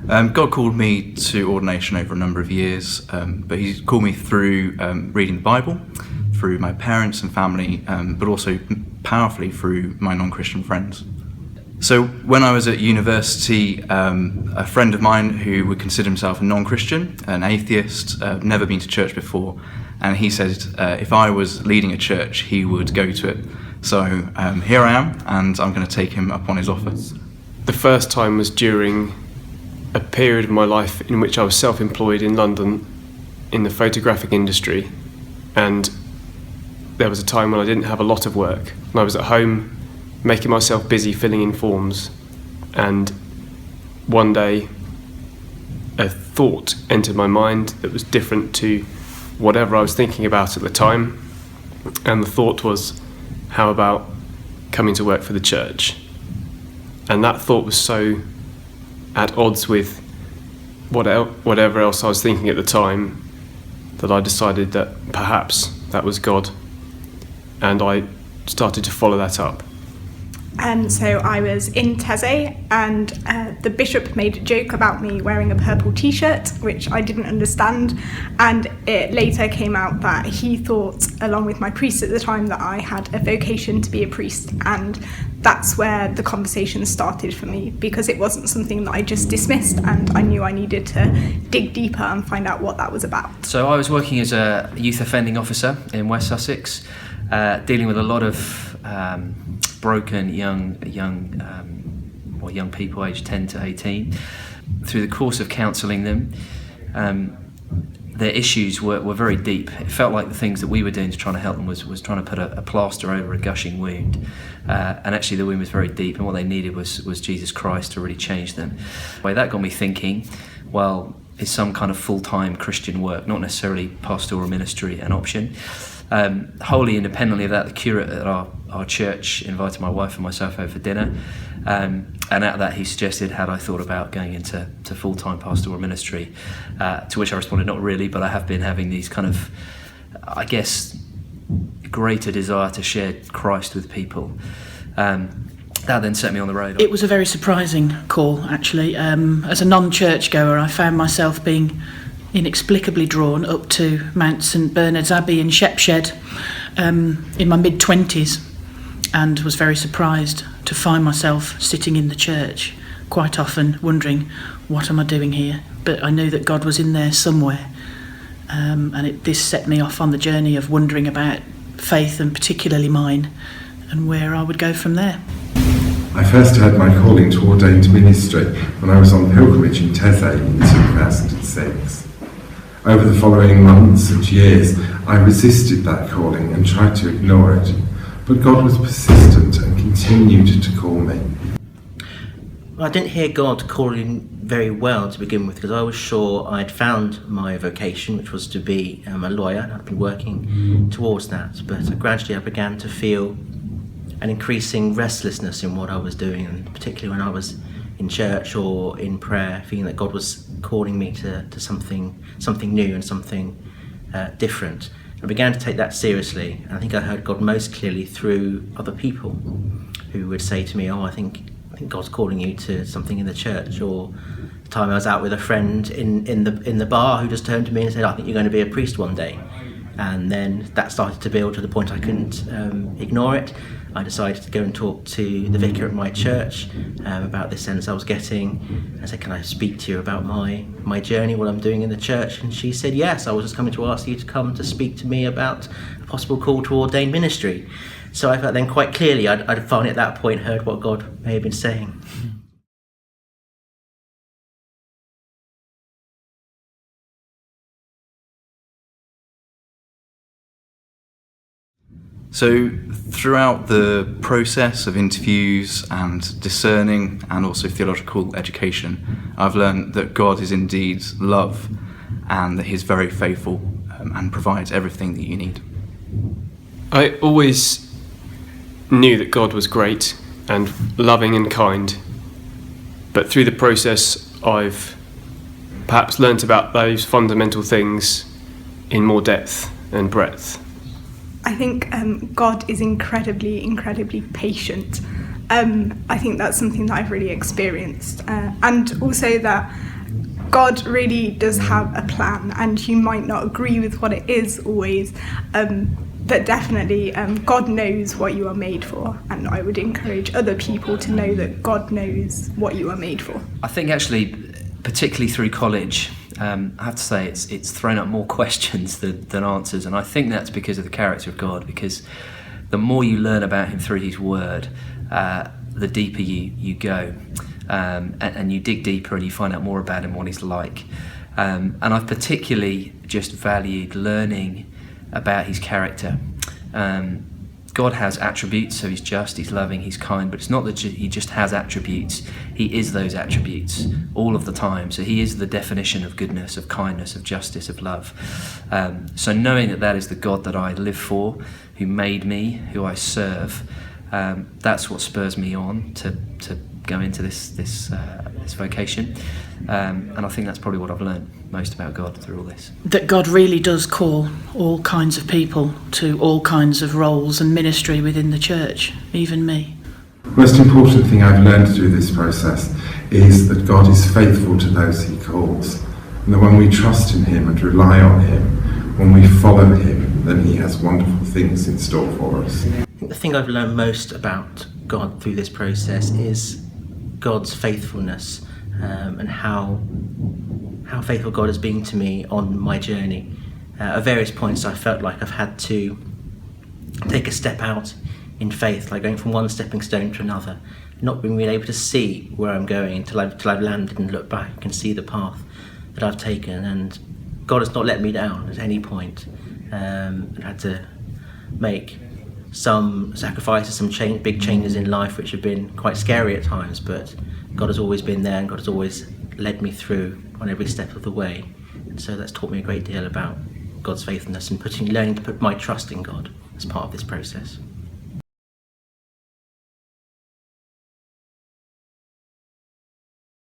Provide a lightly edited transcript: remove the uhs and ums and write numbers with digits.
God called me to ordination over a number of years, but He called me through reading the Bible, through my parents and family, but also powerfully through my non-Christian friends. So when I was at university, a friend of mine who would consider himself a non-Christian, an atheist, never been to church before, and he said if I was leading a church, he would go to it. So here I am, and I'm going to take him up on his offer. The first time was during a period of my life in which I was self-employed in London in the photographic industry, and there was a time when I didn't have a lot of work, and I was at home making myself busy filling in forms, and one day a thought entered my mind that was different to whatever I was thinking about at the time, and the thought was, how about coming to work for the church? And that thought was so at odds with whatever else I was thinking at the time that I decided that perhaps that was God, and I started to follow that up. So I was in Teze, and the bishop made a joke about me wearing a purple t-shirt, which I didn't understand, and it later came out that he thought, along with my priest at the time, that I had a vocation to be a priest, and that's where the conversation started for me, because it wasn't something that I just dismissed, and I knew I needed to dig deeper and find out what that was about. So I was working as a youth offending officer in West Sussex, dealing with a lot of broken young people aged 10 to 18. Through the course of counselling them, their issues were very deep. It felt like the things that we were doing to try to help them was trying to put a plaster over a gushing wound, and actually the wound was very deep, and what they needed was Jesus Christ to really change them. Well, that got me thinking, well, is some kind of full-time Christian work, not necessarily pastoral ministry, an option? Wholly independently of that, the curate at our church invited my wife and myself over for dinner, and out of that he suggested, had I thought about going into full-time pastoral ministry, to which I responded, not really, but I have been having these kind of, I guess, greater desire to share Christ with people. That then set me on the road. It was a very surprising call, actually. As a non-churchgoer, I found myself being inexplicably drawn up to Mount St Bernard's Abbey in Shepshed in my mid-20s, and was very surprised to find myself sitting in the church, quite often wondering, what am I doing here? But I knew that God was in there somewhere, and this set me off on the journey of wondering about faith, and particularly mine, and where I would go from there. I first heard my calling to ordained ministry when I was on pilgrimage in Teze in 2006. Over the following months and years, I resisted that calling and tried to ignore it, but God was persistent and continued to call me. I didn't hear God calling very well to begin with, because I was sure I'd found my vocation, which was to be a lawyer, and I'd been working towards that. But gradually I began to feel an increasing restlessness in what I was doing, and particularly when I was in church or in prayer, feeling that God was calling me to something new and something different. I began to take that seriously, and I think I heard God most clearly through other people who would say to me, I think God's calling you to something in the church. Or the time I was out with a friend in the bar who just turned to me and said, I think you're going to be a priest one day. And then that started to build to the point I couldn't ignore it. I decided to go and talk to the vicar at my church about this sense I was getting. I said, can I speak to you about my journey, what I'm doing in the church? And she said, yes, I was just coming to ask you to come to speak to me about a possible call to ordained ministry. So I felt then quite clearly I'd finally at that point heard what God may have been saying. So throughout the process of interviews and discerning and also theological education, I've learned that God is indeed love, and that He's very faithful and provides everything that you need. I always knew that God was great and loving and kind, but through the process I've perhaps learnt about those fundamental things in more depth and breadth. I think God is incredibly patient. I think that's something that I've really experienced. And also that God really does have a plan, and you might not agree with what it is always, but definitely God knows what you are made for, and I would encourage other people to know that God knows what you are made for. I think actually, particularly through college, I have to say it's thrown up more questions than answers, and I think that's because of the character of God, because the more you learn about him through his word, the deeper you go, and you dig deeper and you find out more about him, what he's like. And I've particularly just valued learning about his character. God has attributes, so he's just, he's loving, he's kind, but it's not that he just has attributes, he is those attributes all of the time. So he is the definition of goodness, of kindness, of justice, of love. So knowing that is the God that I live for, who made me, who I serve, that's what spurs me on to go into this vocation. And I think that's probably what I've learned most about God through all this. That God really does call all kinds of people to all kinds of roles and ministry within the church, even me. The most important thing I've learned through this process is that God is faithful to those he calls, and that when we trust in him and rely on him, when we follow him, then he has wonderful things in store for us. I think the thing I've learned most about God through this process is God's faithfulness, and how faithful God has been to me on my journey. At various points I felt like I've had to take a step out in faith, like going from one stepping stone to another, not being really able to see where I'm going until I've landed and looked back and see the path that I've taken. And God has not let me down at any point. I've had to make some sacrifices, some big changes in life which have been quite scary at times, but God has always been there, and God has always led me through on every step of the way. And so that's taught me a great deal about God's faithfulness and learning to put my trust in God as part of this process.